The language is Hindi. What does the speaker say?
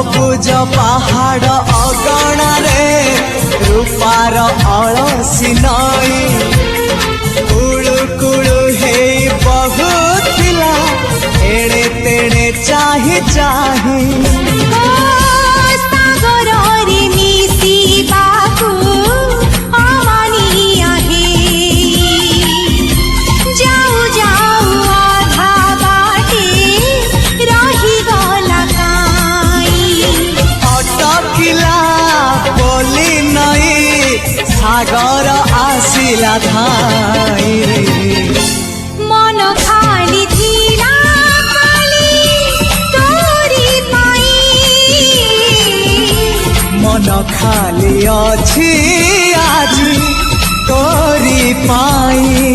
सबुज पहाड़ अगणारे रूपार अलसी नई कुळु कुळु हे बहुथिला एड़े तेड़े चाही चाही सागर आसिला धाई मन खाली थिला खाली तोरी पाई मन खाली अछि आज तोरी पाई।